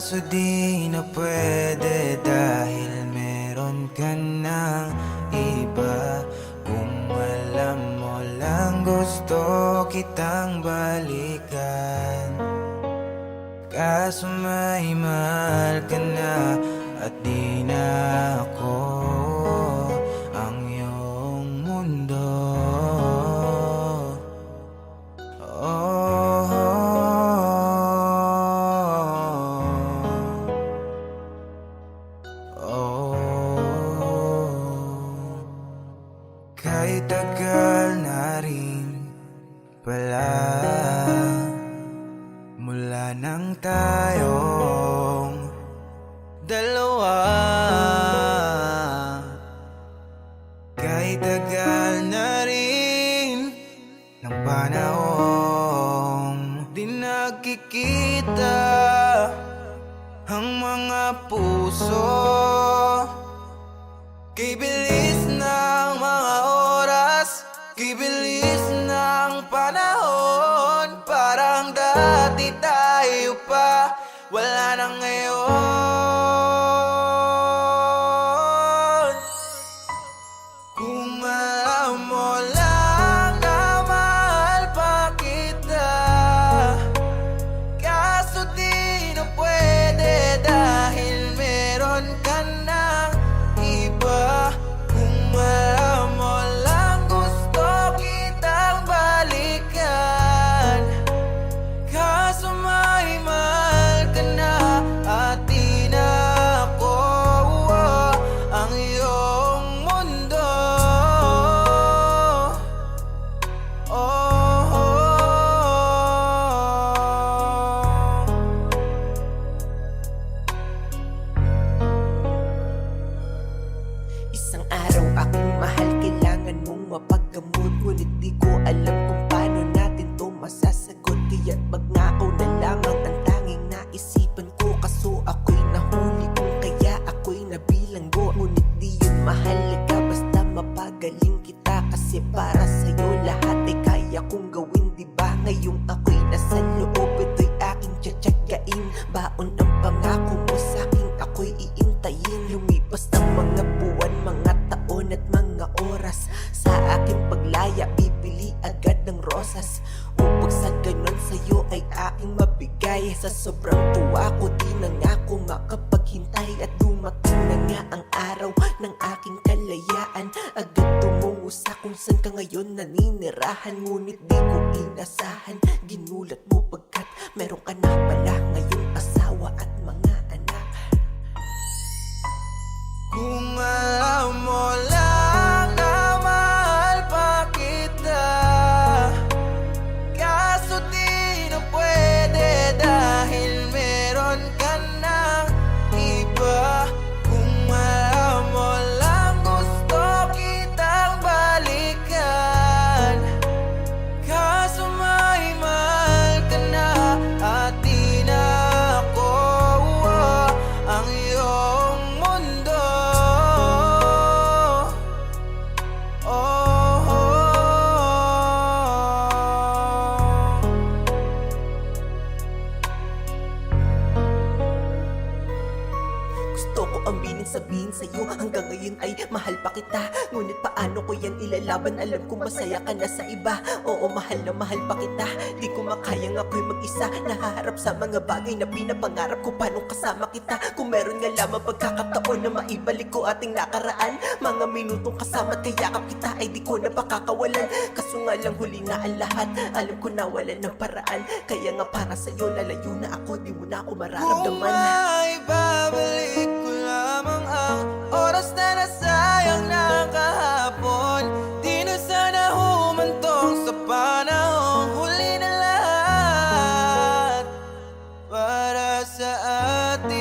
Kaso di na pwede dahil meron ka ng iba. Kung alam mo lang gusto kitang balikan, kaso may mahal ka na at di na ako ang iyong mundo. Kahit tagal na rin pala mula nang tayong dalawa. Kahit tagal na rin ng panahong di nagkikita ang mga puso. Kay bilis ng mga oras, kay bilis ng panahon, parang dati tayo pa, wala na ngayon. Kung alam mo lang na mahal pa kita, kaso di na pwede dahil meron ka ng iba. Kung alam mo lang gusto kitang balikan, kaso may mahal ka na at di na ako ang iyong mundo. Isang araw aking mahal, kailangan mong mapagkamot, ngunit di ko alam kung paano natin to masasagot. Kaya't magnakaw na lamang ang tanging naisipan ko, kaso ako'y nahuli kung kaya ako'y nabilanggo. Ngunit di yun mahalaga, basta mapagaling kita, kasi para sa'yo lahat ay kaya kong gawin, diba? Ngayong ako'y nasa loob, ito'y aking tsatsagain. Baon ang pangako mo sa'king ako'y iintayin. Lumipas ang mga buwan, mga taon at mga oras, sa aking paglaya bibili agad ng rosas, upang sa ganon sa'yo ay aking mabigay. Sa sobrang tuwa ko di na nga ako makapaghintay, at dumating na nga ang araw ng aking kalayaan. Agad tumungo sa kung saan ka ngayon naninirahan, ngunit di ko inasahan, ginulat mo pagkat meron ka na pala ngayong asawa at mga anak. Kung alam mo lang na mahal pa kita, kaso di na pwede dahil meron ka ng iba. Kung alam mo lang gusto kitang balikan, kaso may mahal ka na at di na ako ang iyong mundo. Gusto ko aminin sabihin sa'yo, hanggang ngayon ay mahal pa kita, ngunit paano ko yan ilalaban? Alam ko masaya ka na sa iba. Oo, mahal na mahal pa kita, di ko makayang ako'y mag-isa, nahaharap sa mga bagay na pinapangarap ko. Paano kasama kita kung meron nga lamang pagkakataon na maibalik ko ating nakaraan? Mga minutong kasama at kayakap kita ay di ko na pakakawalan, kaso nga lang huli na ang lahat, alam ko na wala ng paraan. Kaya nga para sa'yo lalayo na ako, di mo na ako Kung mararamdaman. may babalik ko lamang ang oras na nasayang na kahapon, di na sana humantong sa panahong huli na lahat para sa atin.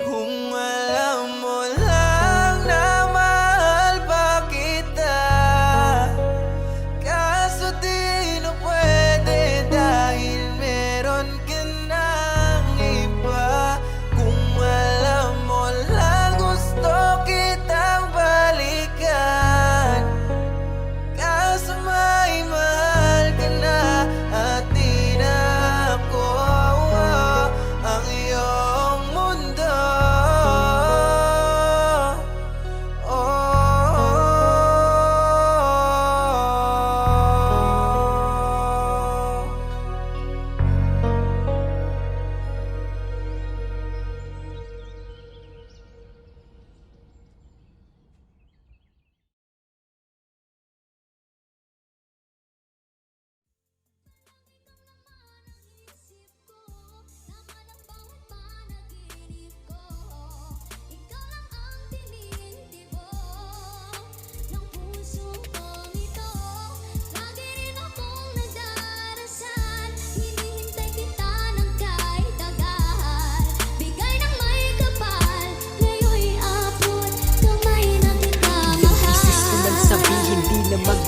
Kung alam mo lang na mahal pa kita, kaso di na pwede dahil meron ka ng iba.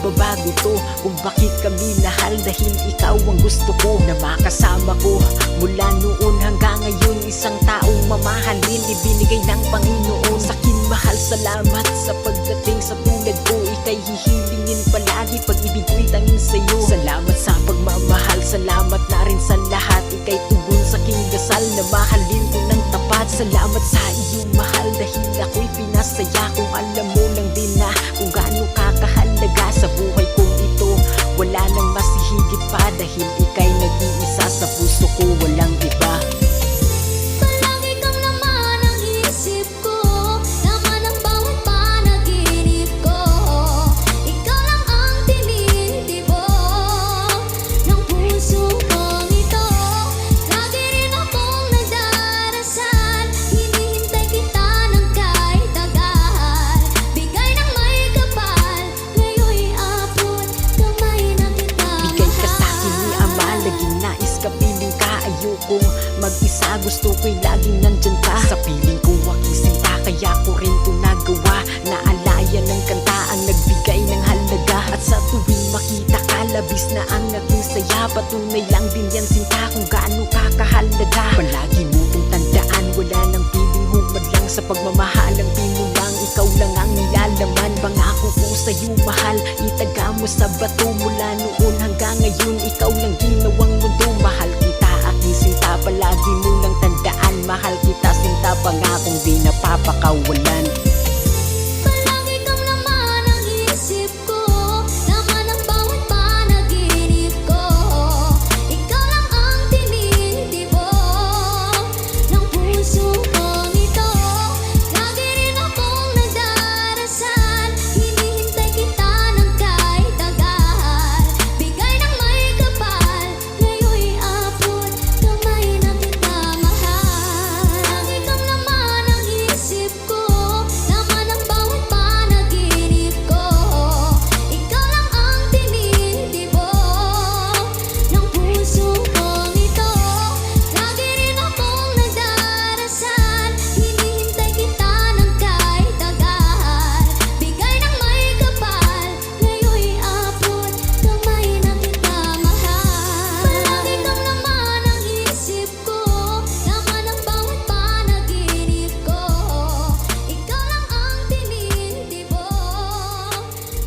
magbabago to. Kung bakit kami mahal, dahil ikaw ang gusto ko na makasama ko. Mula noon hanggang ngayon, isang taong mamahalin ibinigay ng Panginoon sa'kin. Mahal, salamat sa pagdating sa tulad ko. Ika'y hihilingin palagi, pag-ibig ko'y tanging sa'yo. Salamat sa pagmamahal, salamat na rin sa lahat. Ika'y tugon sa aking dasal na mahalin ko ng tapat. Salamat sa iyo mahal, dahil ako'y pinasaya. Kung alam mo lang din na kung gaano kakahalaga sa buhay kong ito. Wala nang masihigit pa, dahil ika'y nag-iisa sa puso ko, walang iba. Palagi kang laman ang isip ko, laman ang bawat panaginip ko. Ikaw lang ang tinitibo ng puso kong ito. Lagi rin akong nagdarasal, hinihintay kita ng kahit tagal. Bigay ng may kapal, ngayon'y abot kamay na kita mahal. Bigay ka sa'kin ni Ama, laging nais ka, piling ka. Ayokong mag-isa, gusto ko'y laging nandyan ka. Sa piling ko aking sinta, kaya ko rin ito nagawa. Naalaya ng kanta ang nagbigay ng halaga. At sa tuwing makita ka, labis na ang aking saya. Patunay lang din yan sinta kung gaano kakahalaga. Palagi mo itong tandaan, wala nang piling humadlang sa pagmamahal. Ang binulang, ikaw lang ang nilalaman. Pangako ko sa'yo mahal, itaga mo sa bato. Mula noon hanggang ngayon, ikaw lang ginawang mundo. Mahal kita aking sinta, palagi mo lang tandaan. Mahal kita sinta, pangakong di napapakawalan. Palagi kang laman ang isip ko, laman ang bawat panaginip ko. Ikaw lang ang tinitibo ng puso kong ito. Lagi rin akong nagdarasal, hinihintay kita ng kahit tagal. Bigay ng may kapal, ngayon'y abot kamay na kita mahal. Lagi kang laman ang isip ko, laman ang bawat panaginip ko. Ikaw lang ang tinitibo ng puso kong ito. Lagi rin akong nagdarasal, hinihintay kita ng kahit tagal. Bigay ng may kapal, ngayon'y abot kamay na kita mahal. Palagi kang laman ang isip ko, laman ang bawat panaginip ko. Ikaw lang ang tinitibo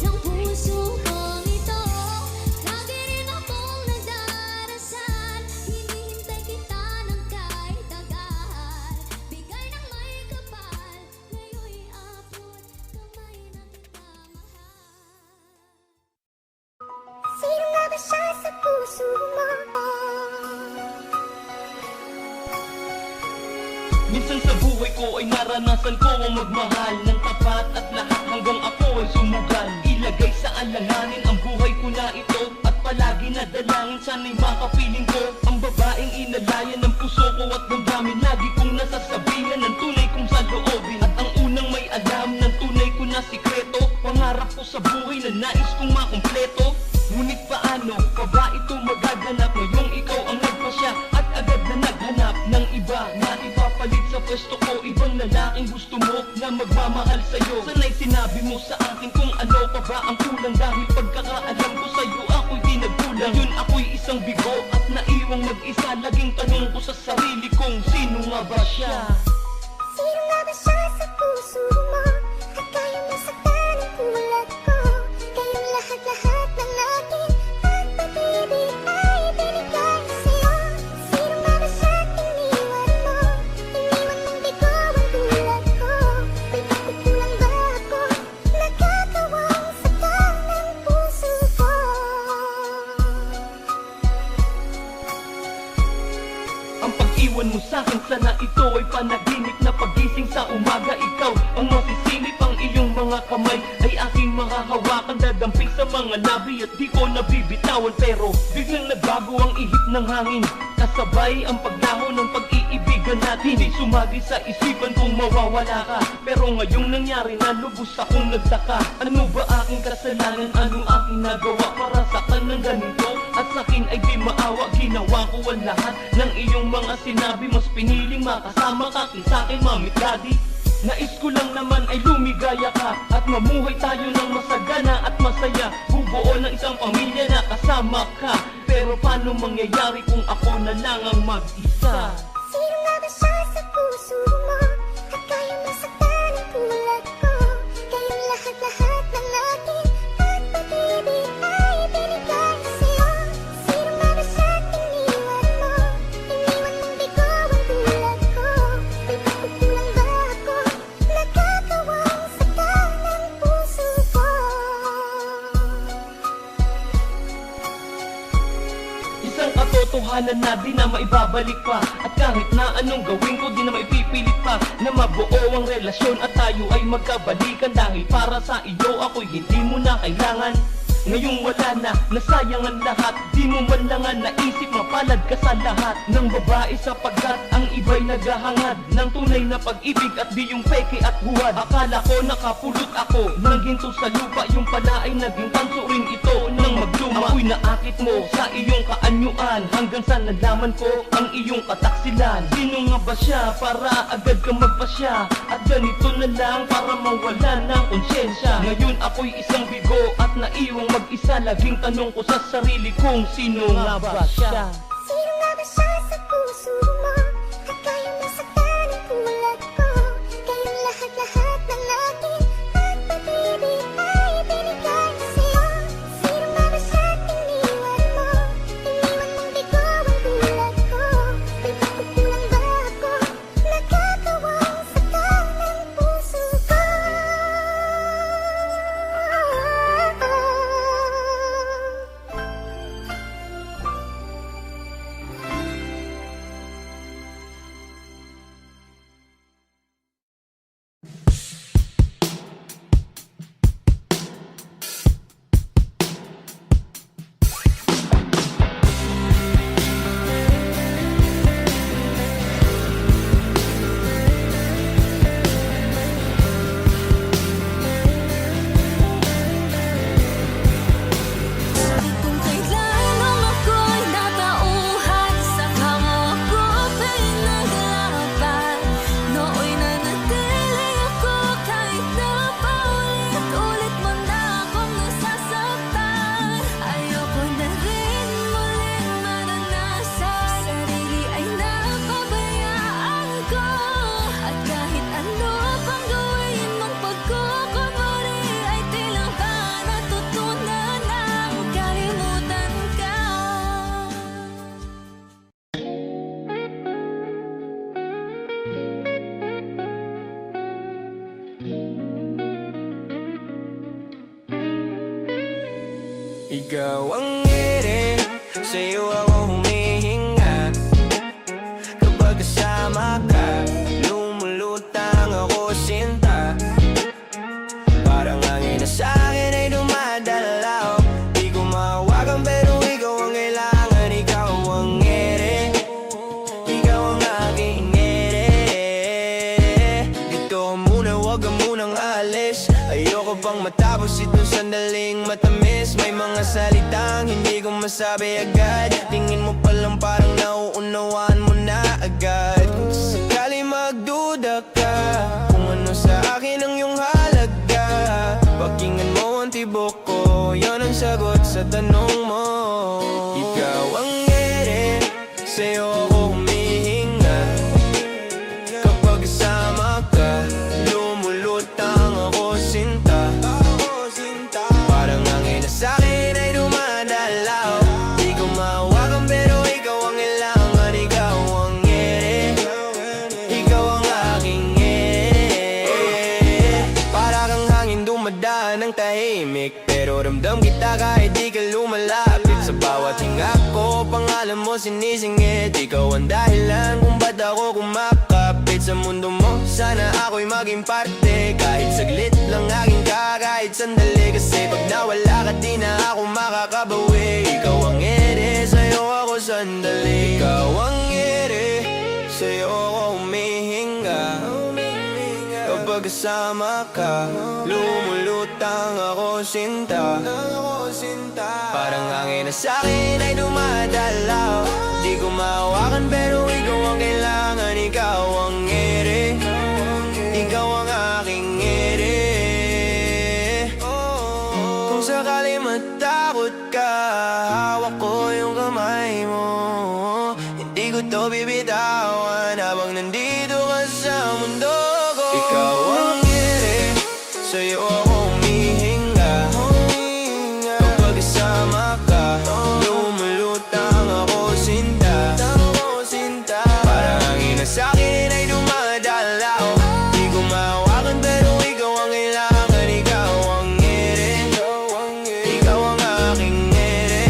ng puso kong ito. Lagi rin akong nagdarasal, hinihintay kita ng kahit tagal. Bigay ng may kapal, ngayon'y abot kamay na kita mahal. Sino nga ba siya sa puso mo? Minsan sa buhay ko ay naranasan ko ang magmahal ng tapat at lahat hanggang ako ay sumugal. Ilagay sa alanganin ang buhay ko na ito at palagi na dalangin sana'y makapiling ko. Ang babaeng inalayan ng puso ko at damdamin, lagi kong nasasabihan ng tunay kong saloobin. At ang unang may alam ng tunay ko na sikreto, pangarap ko sa buhay na nais kong makumpleto. Ngunit paano pa ba ito magaganap ngayong ikaw ang nagpasya at agad na naghanap ng iba na ipapalit sa pwesto ko? Ibang lalaking gusto mo na magmamahal sa'yo. Sana'y sinabi mo sa akin kung ano pa ba ang kulang, dahil pagkakaalam ko sa'yo ako'y di nagkulang. Yun ako'y isang bigo at naiwang mag-isa. Laging tanong ko sa sarili kong sino nga ba siya? Sino nga ba siya sa puso mo? At kaya masaktan ang tulad ko. Kayong lahat-lahat ng akin at pag-ibig ay binigay sa'yo. Sino nga ba siya iniwan mo? Iniwan mong bigo ang tulad ko. May pagkukulang ba ako? Nagkakawang saktan ng puso ko. Ang pag-iwan mo sa'kin, sana ito ay panaginip na pagising sa umaga. Ikaw ang masisilip, ang iyong mga kamay ay aking makahawakan. Dadamping sa mga labi at di ko nabibitawan. Pero biglang nagbago ang ihip ng hangin, kasabay ang paglaho ng pag-iibigan natin. Di sumagi sa isipan kung mawawala ka, pero ngayong nangyari na lubos akong nagtaka. Ano ba aking kasalanan? Anong aking nagawa para sa ng ganito? At sa'kin ay di maawa, ginawa ko ang lahat ng iyong mga sinabi. Mas piniling makasama ka kaysa akin, mami, daddy. Nais ko lang naman ay lumigaya ka at mamuhay tayo ng masagana at masaya. Bubuo ng isang pamilya na kasama ka. Pero paano mangyayari kung ako na lang ang mag-isa? Sino nga ba siya sa puso mo? At kaya masaktan ang tulad ko. Kayong lahat-lahat ng aking pag-ibig ay binigay sa'yo. Sino nga ba siya iniwan mo? Iniwan mong bigo ang tulad ko. May pagkukulang ba ako? Nagkakawang saktan ng puso ko. Isang katotohanan na di na maibabalik pa. At kahit na anong gawin ko di na maipipilit pa na mabuo ang relasyon at tayo ay magkabalikan. Dahil para sa iyo ako'y hindi mo na kailangan. Ngayong wala na, nasayang ang lahat. Di mo man lang ang naisip, mapalad ka sa lahat ng babae sapagkat ang iba'y naghahangad ng tunay na pag-ibig at di yung peke at huwad. Akala ko nakapulot ako ng ginto sa lupa, yung pala ay naging tanso rin ito nang magluma. Ako'y naakit mo sa iyong kaanyuan hanggang sa nalaman ko ang iyong kataksilan. Sino nga ba siya para agad ka magpasya? At ganito na lang para mawala ng konsyensya. Ngayon ako'y isang bigo at naiwang mag-isa. Laging tanong ko sa sarili kong sino nga ba siya? Sino nga ba siya sa puso mo? At kaya masaktan ang tulad ko. Kayong lahat-lahat ng aking pag-ibig ay binigay sa'yo. Sino nga ba siya iniwan mo? Iniwan mong bigo ang tulad ko. May pagkukulang ba ako? Nagkakawang saktan ng puso ko. Kung kailan nung ako'y natauhan, saka mo ako pinaglaban. Nooy nanatili ako kahit na paulit-ulit mo na akong nasasaktan. Ayoko na rin muling maranasan, sarili ay napabayaan ko. At kahit ano pang gawin mong pagkukumari, ay tila ba natutunan ang kalimutan ka. Ikaw ang ere, sa'yo ako humihinga. Kapag kasama ka, lumulutang ako sinta. Parang hangin na sa'kin ay dumadalaw. Di ko mahawakan pero ikaw ang kailangan. Ikaw ang ere, ikaw ang aking ere. Dito ka muna, wag ka munang alis. Ayoko pang matapos itong sandaling matamis. May mga salitang hindi ko masabi agad. Tingin mo pa lang parang nauunawaan mo na agad. Kung sakali magduda ka kung ano sa akin ang iyong halaga, pakinggan mo ang tibok ko, yan ang sagot sa tanong mo. Ikaw ang ere, sa'yo ako humihinga. Kapag kasama ka, lumulutang ako sinta. Parang hangin na sa'kin ay dumadalaw. Di ko mahawakan pero ikaw ang kailangan. Ikaw ang ere, ikaw ang aking ere. Para kang hangin dumadaan ng tahimik, pero ramdam kita kahit di ka lumalapit. Sa bawat hinga ko, pangalan mo sinisingit. Ikaw ang dahilan kung ba't ako kumakapit sa mundo mo. Sana ako'y maging parte, kahit saglit lang aking kahit sandali. Kasi pag nawala ka di na ako makakabawi. Ikaw ang ere, sa'yo ako sandali. Ikaw ang ere, sa'yo ako humihinga. Kapag kasama ka, lumulutang ako sinta. Parang hangin na sa'kin ay dumadalaw. Di ko mahawakan pero ikaw ang kailangan. Ikaw ang ere, ikaw Sa'yo ako humihinga Kapag kasama ka Lumulutang ako sinta Parang hangin na sa'kin ay dumadalaw Di ko mahawakan pero ikaw ang kailangan Ikaw ang ere Ikaw ang aking ere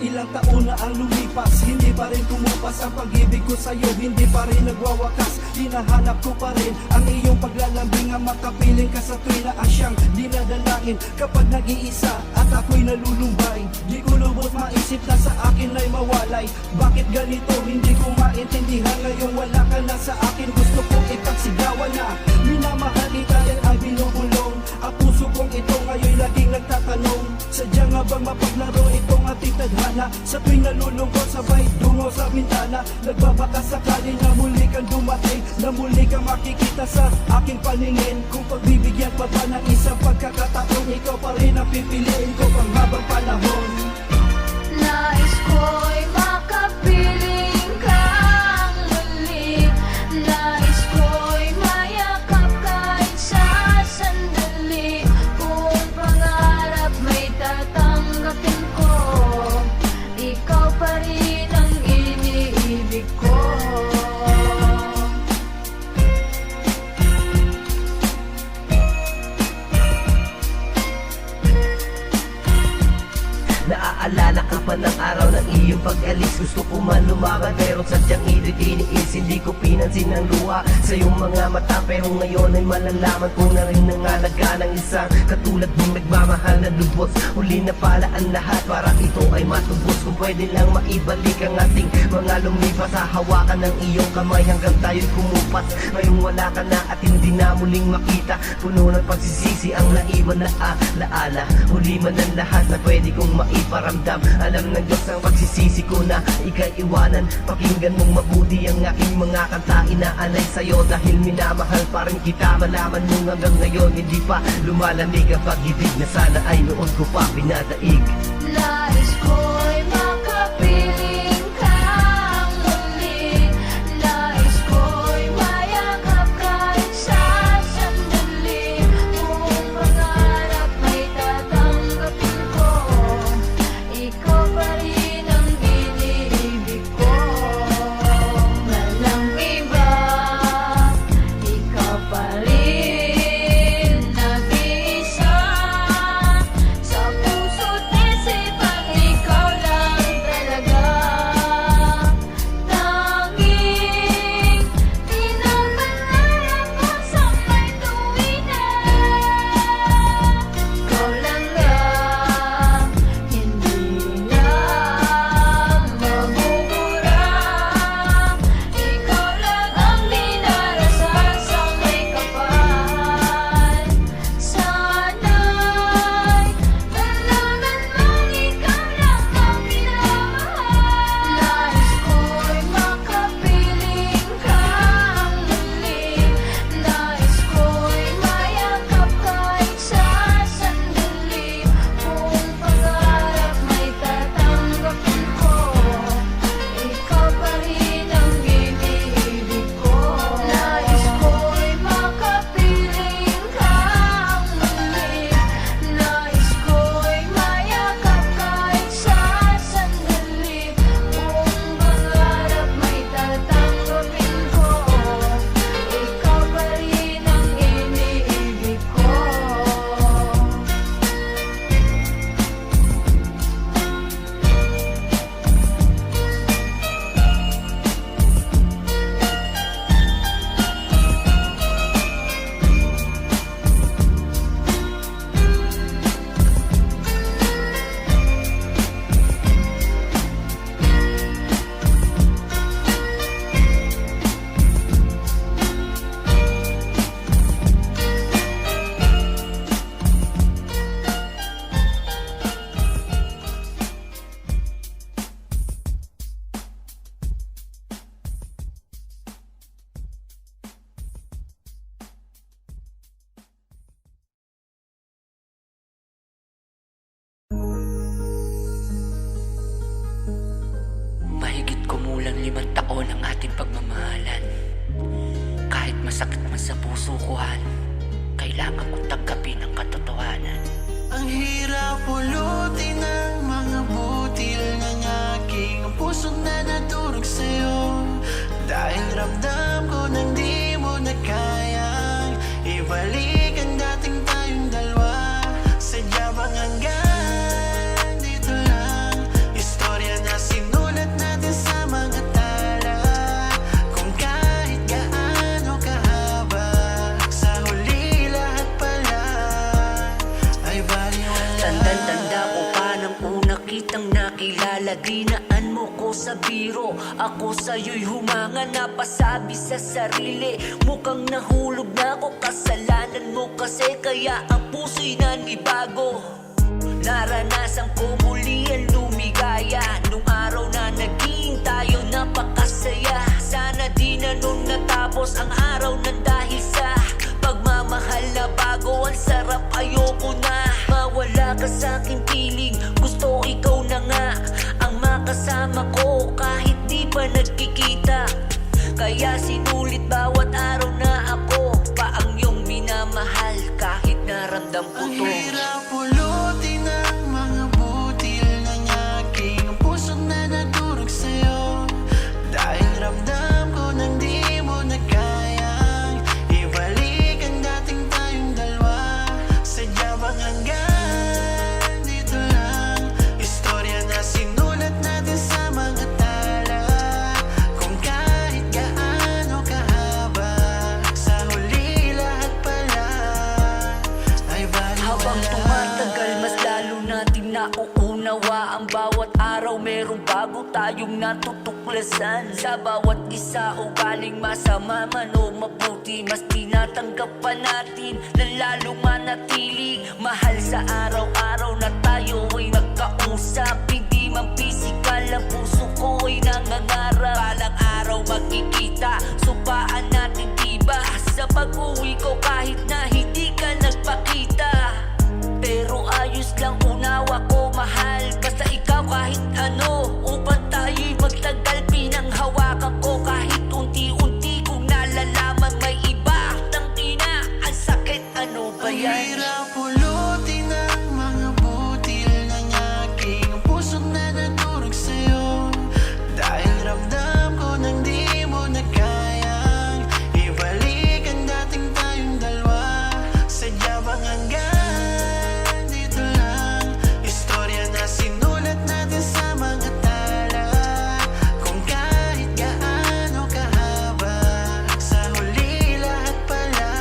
Ilang taon na ang lumipas, hindi pa rin kumupas ang pag-ibig ko sa'yo, hindi pa rin nagwawakas. Hinahanap ko pa rin ang iyong paglalambing, ang makapiling ka sa tuwing na asyang dinadalangin. Kapag nag-iisa at ako'y nalulumbay, di ko lubos maisip na sa akin ay mawalay. Bakit ganito, hindi ko maintindihan, ngayong wala ka na sa akin. Gusto kong ipagsigawan na minamahal kita yan ay binubulong. Ang puso kong ito ngayon laging nagtatanong, sadya nga bang mapaglaro itong ating tadhana? Sa tuwing nalulungkot sabay dungo sa bintana, nagbabaka sakali na muli kang dumating, na muli kang makikita sa aking paningin. Kung pagbibigyan pa ba ng isang pagkakataon, ikaw pa rin ang pipiliin ko pang habang panahon. Nais ko'y makapiling kang muli. Nais ko'y mayakap kahit sa sandali. Kung pangarap may tatanggapin ko, ikaw pa rin ang iniibig ko. Naaalala ka pa ng araw ng iyong pag-alis. Gusto ko man lumakad pero sadyang itiniis. Hindi ko pinansin ang luha sa iyong mga mata, pero ngayon ay malalaman ko na rin nangalaga ng isang katulad mong nagmamahal na lubos. Huli na pala ang lahat para ito ay matubos. Kung pwede lang maibalik ang ating mga lumipas, hahawakan ng iyong kamay hanggang tayo'y kumupas. Ngayong wala ka na at hindi na muling makita, puno ng pagsisisi ang naiwan na alaala. Huli man ang lahat na pwede kong maiparamdam. Alam ng Diyos ang pagsisisi ko na ika'y iwanan. Pakinggan mong mabuti ang aking mga kanta, inaalay sa'yo dahil minamahal pa rin kita. Malaman mo hanggang ngayon hindi pa lumalamig ang pag-ibig na sana ay noon ko pa pinadaig. Nais ko'y makapiling kang muli. Nais ko'y mayakap kahit sa sandali. Kung pangarap may tatanggapin ko, ikaw pa rin ang iniibig ko. Walang iba, ikaw pa rin nag-iisa. Sa puso't isipan, ikaw nalalaman sa puso ko, Han. Kailangan kong tanggapin ang katotohanan. Ang hirap pulutin ng mga butil ng aking puso't na naturog sa'yo. Dahil ramdam ko nang di mo na kayang ibalik ang dating tayong dalawa. Sadya bang hanggang dito lang? Istorya na sinulat natin sa mga tala. Kung kahit gaano kahaba, sa huli lahat pala ay baliwala. Tandang-tanda ko pa nang una kitang nakilala. Dinaan mo ko sa biro, ako sa'yo'y humanga. Napasabi sa sarili, mukhang nahulog na ako. Kasalanan mo kasi kaya ang puso'y nanibago. Naranasan ko muli ang lumigaya nung araw na naging tayo napakasaya. Sana di na nun natapos ang araw ng dahil sa pagmamahal na bago. Ang sarap, ayoko na mawala ka sa aking piling. Gusto ikaw na nga ang makasama ko kahit di pa nagkikita. Kaya sinulit bawat araw na ako pa ang iyong minamahal kahit naramdam ko Ang to. hirap pulutin ng mga butil ng aking puso't na naturog sa'yo. Dahil ramdam ko nang di mo na kayang ibalik ang dating tayong dalawa. Sadya bang hanggang dito lang? Istorya na sinulat natin sa mga tala. Kung kahit gaano kahaba, sa huli lahat pala ay baliwala. Habang tumatagal, mas lalo natin nauunawa. Ang bawat araw merong bago tayong natutuklasan. Sa bawat isa o galing masama man o mabuti, mas tinatanggap pa natin na lalong manatili. Mahal sa araw-araw na tayo ay nagkausap. Hindi man pisikal, ang puso ko ay nangangarap. Balang araw magkikita, supaan natin diba? Sa pag-uwi ko kahit na hindi ka nagpakita. Pero ayos lang, unawa ko mahal. Basta ikaw kahit ano, upang tayo'y magtagal. Pinanghawakan ko kahit unti-unti kong nalalaman may iba. Tangina, ang sakit, ano ba Ang yan? hirap pulutin ng mga butil ng aking puso't na naturog sa'yo. Dahil ramdam ko nang di mo na kayang ibalik ang dating tayong dalawa. Sadya bang hanggang dito lang? Istorya na sinulat natin sa mga tala. Kung kahit gaano kahaba, sa huli lahat pala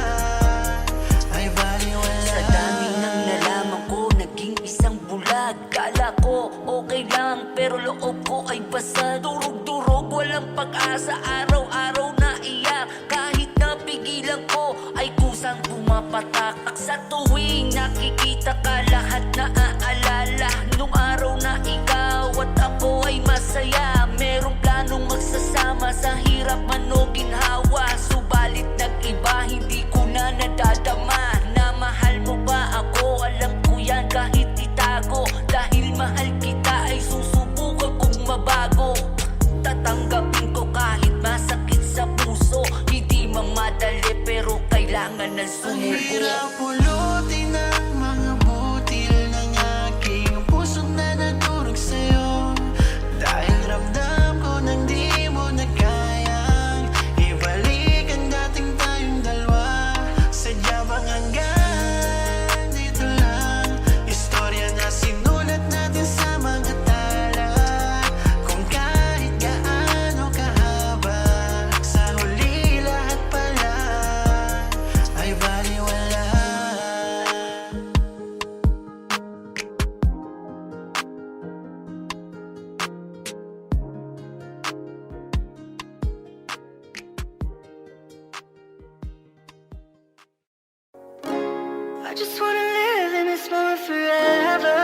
ay baliwala. Sa dami ng nalaman ko, naging isang bulag. Kala ko okay lang, pero loob ko ay basa. Durog-durog, walang pag-asa. Araw-araw na iyak, kahit napigilan ko ay kusang pumapatak. Sa tuwing nakikita ka, lahat na aalala nung araw na ikaw at ako ay masaya. Merong planong magsasama sa hirap man o ginhawa. Subalit nag-iba, hindi ko na nadadama na mahal mo ba ako. Alam ko yan kahit itago, dahil mahal kita ay susubukan kong mabago. Tatanggapin ko kahit masakit sa puso. Hindi man madali pero kailangan ng Ang sumuko. hirap pulutin ng mga butil ng aking puso't na naturog sa'yo. Dahil ramdam ko nang di mo na kayang ibalik ang dating tayong dalawa. Sadya bang hanggang dito lang? Istorya na sinulat natin sa mga tala. Kung kahit gaano kahaba, sa huli lahat pala ay baliwala. I just wanna live in this moment forever.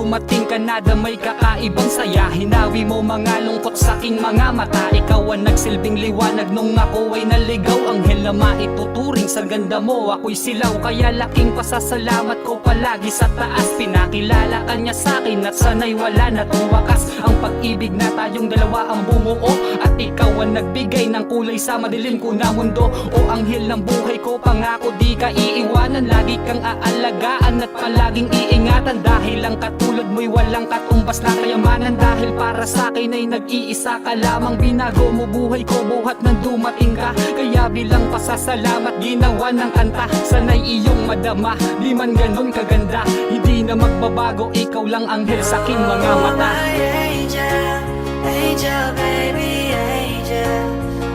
dumating ka na may kakaibang saya. Hinawi mo mga lungkot sa aking mga mata. Ikaw ang nagsilbing liwanag nung ako ay naligaw. Anghel na maituturing sa ganda mo, ako'y silaw. Kaya laking pasasalamat ko palagi sa taas. Pinakilala ka niya sa'kin at sana'y wala na tong wakas. Ang pag-ibig na tayong dalawa ang bumuo, at ikaw ang nagbigay ng kulay sa madilim ko na mundo. O anghel ng buhay ko, pangako di ka iiwanan. Lagi kang aalagaan at palaging iingatan. Dahil ang katulad mo'y walang katumbas na kayamanan. Dahil para sa'kin ay nag-iisa ka lamang. Binago mo buhay ko buhat nang dumating ka. Kaya bilang pasasalamat ginawa ng kanta. Sana'y iyong madama, di man ganon kaganda. Hindi na magbabago, ikaw lang anghel sa aking mga mata. Oh my angel, angel baby, angel.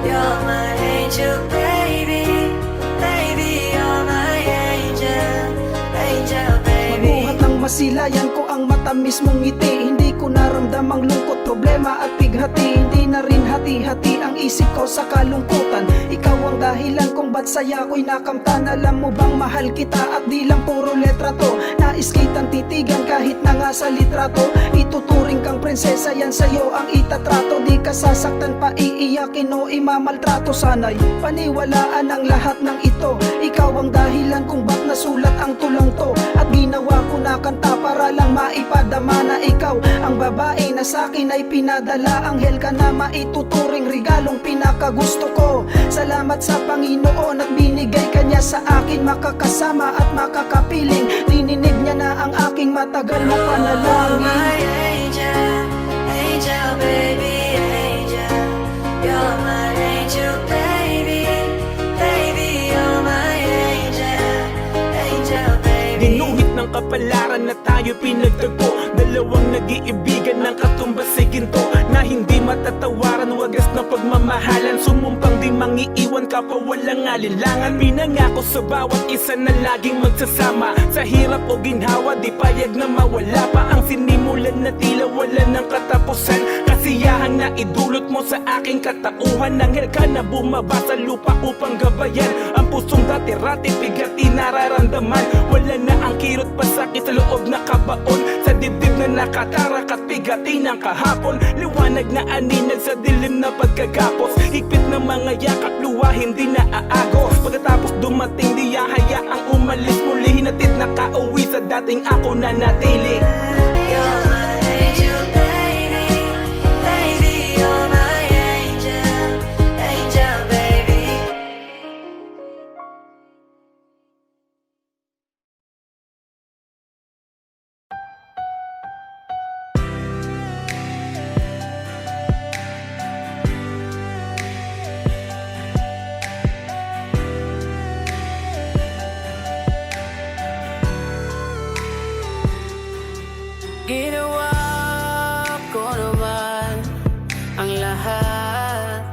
You're my angel baby, baby, you're my angel, angel baby. Mabuhat ng masilayan ko ang matamis mong ngiti. Hindi ko naramdam ang lungkot, problema at bighati. Hindi na rin hati-hati ang isip ko sa kalungkutan. Ikaw ang dahilan kung ba't saya ko'y nakamtan. Alam mo bang mahal kita at di lang puro letra to. Nais kitang titigan kahit na nga sa litrato. Ituturing kang prinsesa, yan sa'yo ang itatrato. Di ka sasaktan pa, iiyakin o imamaltrato. Sana'y paniwalaan ang lahat ng ito. Ikaw ang dahilan kung ba't nasulat ang tulang to. At ginawa ko na kanta para lang maipadama na ikaw ang babae na sa'kin ay pinadala. Anghel ka na maituturing, regalong pinakagusto ko. Salamat sa Panginoon at binigay kanya sa akin. Makakasama at makakapiling, dininig niya na ang aking matagal na Oh panalangin. my angel, angel baby, angel. You're my angel baby, baby, you're my angel, angel baby. Ginuhit ng kapalaran na tayo pinagtagpo. Dalawang nag-iibigan ng katumbas sa ginto, na hindi matatawaran, wagas na pagmamahalan. Sumumpang di mangiiwan ka pa walang alinlangan. Pinangako sa bawat isa na laging magsasama. Sa hirap o ginhawa di payag na mawala pa. Ang sinimulan na tila wala ng katapusan. Kasiyahan na idulot mo sa aking katauhan. Anghel ka na bumaba sa lupa upang gabayan ang pusong dati-rati bigati nararamdaman. Wala na ang kirot pa sakit sa loob na kabaon. Sa dibdib na nakatarak at bigati ng kahapon. Liwanag na aninag sa dilim na pagkagapos. Higpit ng mga yakap, luwa hindi na aagos. Pagkatapos dumating di hayaang umalis. Muli hinatid na kauwi sa dating ako na natili. You're my angel baby, baby, you're my angel, angel baby. Ginawa ko naman ang lahat.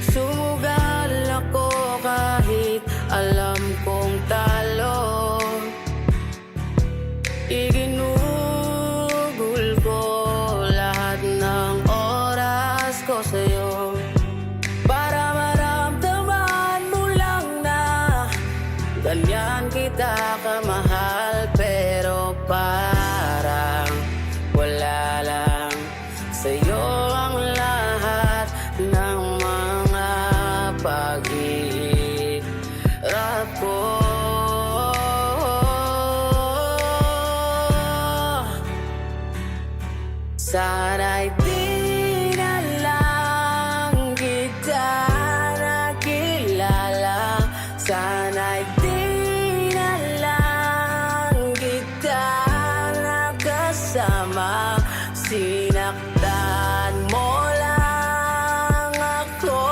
Sumugal ako kahit alam kong talo. Iginugol ko lahat ng oras ko sa'yo, para maramdaman mo lang na ganyan kita kamahal. Pero parang wala lang sa'yo ang lahat ng mga pag-iirap ko. Sana'y di na lang kita nakilala. Sana'y di na lang kita nakasama. Sinaktan mo lang ako.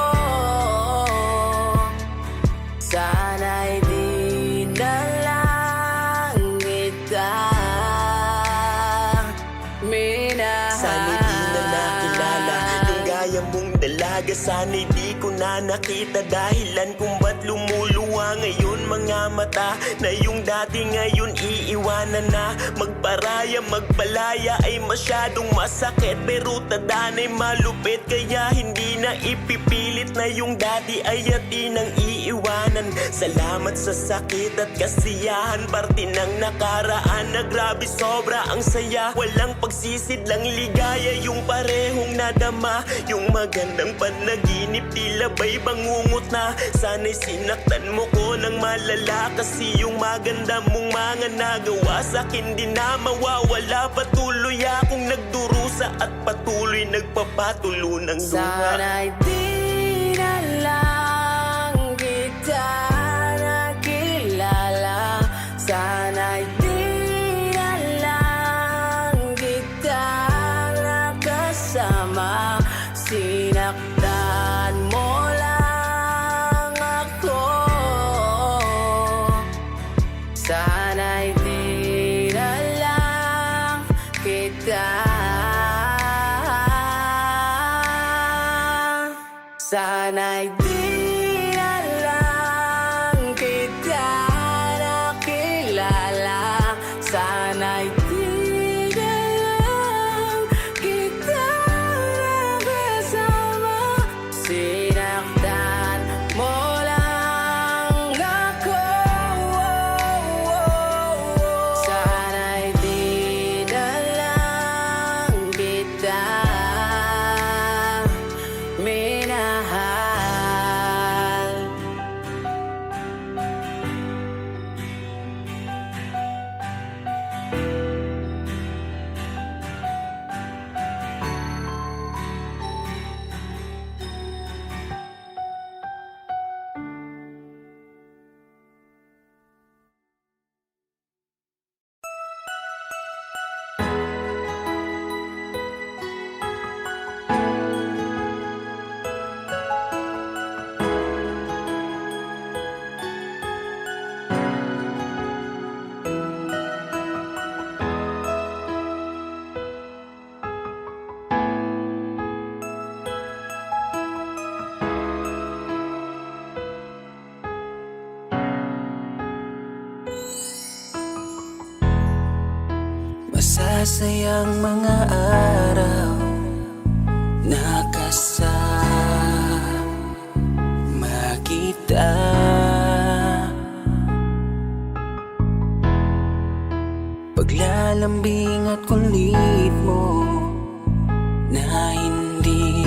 Sana'y di na lang kita minahal. Sana'y di na nakilala yung gaya mong dalaga. Sana'y di ko ko na nakita dahilan kung ba't lumuluwa ngayon mga mata na yung dati ngayon iiwanan na. Magparaya, magpalaya ay masyadong masakit, pero tadaan ay malupit, kaya hindi na ipipilit na yung dati ay atin ang iiwanan. Salamat sa sakit at kasiyahan, parte ng nakaraan na grabe sobra ang saya. Walang pagsisid lang ligaya yung parehong nadama. Yung magandang panaginip tila ba'y bangungot na. Sana'y sinaktan mo ko ng malala, kasi yung maganda mong mga nagawa sa'kin di na mawawala. Patuloy akong nagdurusa at patuloy nagpapatulo ng luha. Sana'y di na lang kita nakilala. Sana'y di na lang kita nakasama. Sinaktan mo lang ako. Sana'y di na lang kita. Sana'y di na lang kita nakilala. Sana'y di na lang kita nakasama. Sinaktan mo lang ako. Sana'y di na lang kita minahal. Masasayang mga araw na kasama kita. Paglalambing at kulit mo na hindi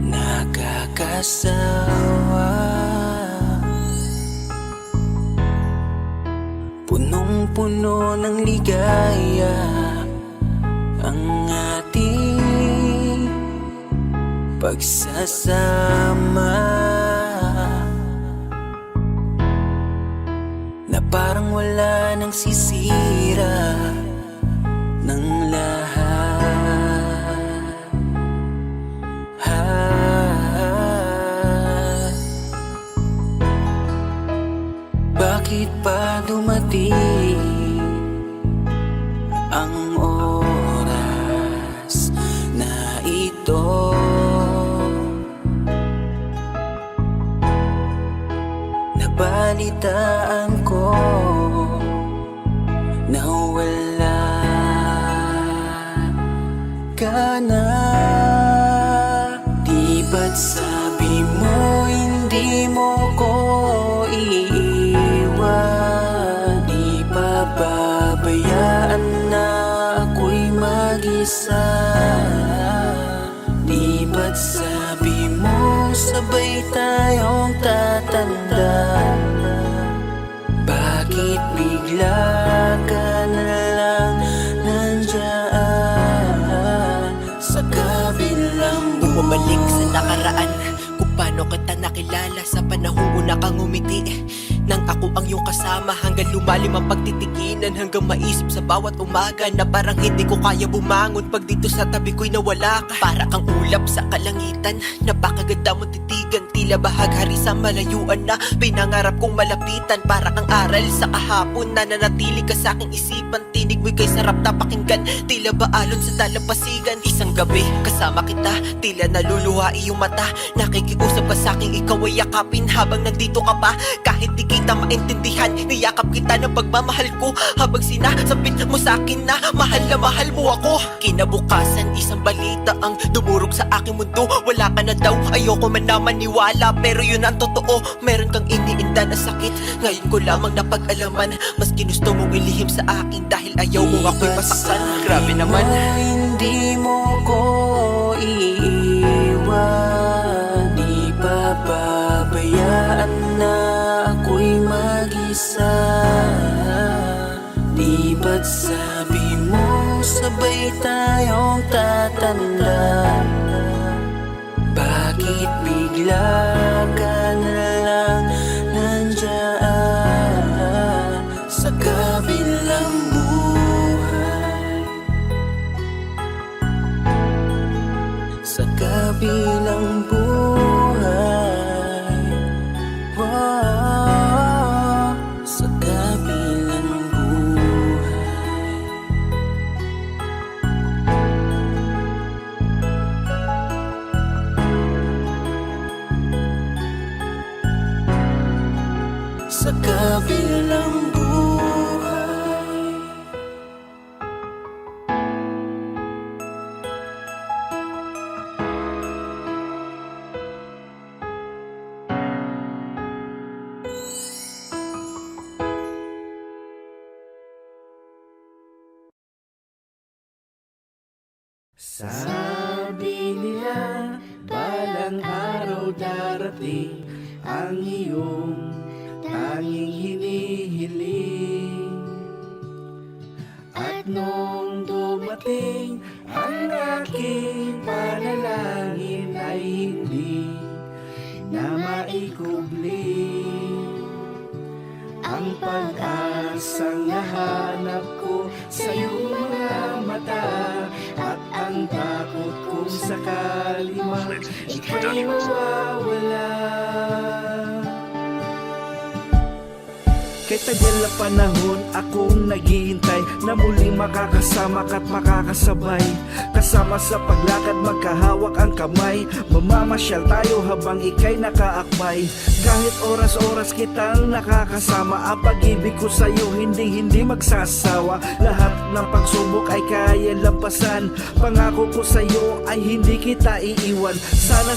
nakakasawa. Punong-puno ng ligaya ang ating pagsasama, na parang wala nang sisira ng lahat. Bakit pa dumating ang oras na ito? Nabalitaan ko na wala ka na. Di ba't sabi mo hindi mo ko iiwan? Di pa babayaan na ako'y mag-isa? Di ba't sabi mo sabay tayong tatanda? Bakit bigla ka na lang nandyan sa kabilang buhay? Bumalik sa nakaraan, kung paano kita nakilala. nakilala sa panahong una kang umiti. Nang ako ang iyong kasama hanggang lumalim ang pagtitikinan, hanggang maisip sa bawat umaga na parang hindi ko kaya bumangon pag dito sa tabi ko'y nawala ka. Para kang ulap sa kalangitan, napakaganda mong titigan, tila bahaghari sa malayuan na pinangarap kong malapitan. Para kang aral sa kahapon na nanatili ka sa aking isipan, tinig mo'y kay sarap na pakinggan, tila ba alon sa dalampasigan. Isang gabi kasama kita, tila naluluha iyong mata, nakikiusap ka sa aking ikaw ay yakapin habang nandito ka pa. Kahit di kita maintindihan, niyakap kita ng pagmamahal ko habang sinasabit mo sa akin na mahal mo ako. Kinabukasan isang balita ang dumurog sa aking mundo, wala ka na daw, ayoko man na maniwala, pero yun ang totoo. Meron kang iniinda na sakit, ngayon ko lamang napag-alaman, mas ginusto mong ilihim sa akin dahil ayaw mo ako'y masaktan. Grabe naman. Hindi mo ko iiwan, di papabayaan na ako'y mag-isa. Di ba't sabi mo sabay tayong tatanda? Bakit bigla ka na lang nandyan sa kabilang buhay? Sa kabilang buhay, wow, sa kabilang buhay. Sa kabilang buhay. Sabi nila, balang araw darating ang iyong tanging hinihiling. At nung dumating ang aking panalangin ay hindi na maikubli. Ang pag-asang nahanap ko sa iyong mga mata, at ang takot kong sakali man ika'y mawawala. Kay tagal na panahon akong naghihintay na muling makakasama ka't makakasabay, kasama sa paglakad magkahawak ang kamay, mamamasyal tayo habang ika'y nakaakbay. Kahit oras-oras kitang nakakasama, ang pag-ibig ko sa'yo hindi magsasawa. Lahat ng pagsubok ay kaya lampasan, pangako ko sa'yo ay hindi kita iiwan. Sana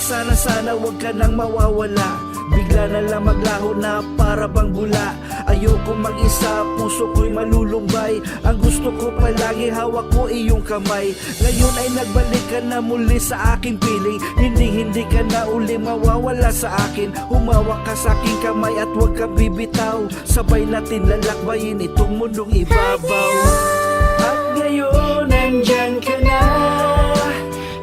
wag ka nang mawawala, bigla na lang maglaho na para bang bula. Ayoko mag-isa, puso ko'y malulumbay, ang gusto ko palagi hawak ko iyong kamay. Ngayon ay nagbalik ka na muli sa aking piling, hindi ka na uli mawawala sa akin. Humawak ka sa aking kamay at huwag ka bibitaw, sabay natin lalakbayin itong mundong ibabaw. At ngayon nandyan ka na,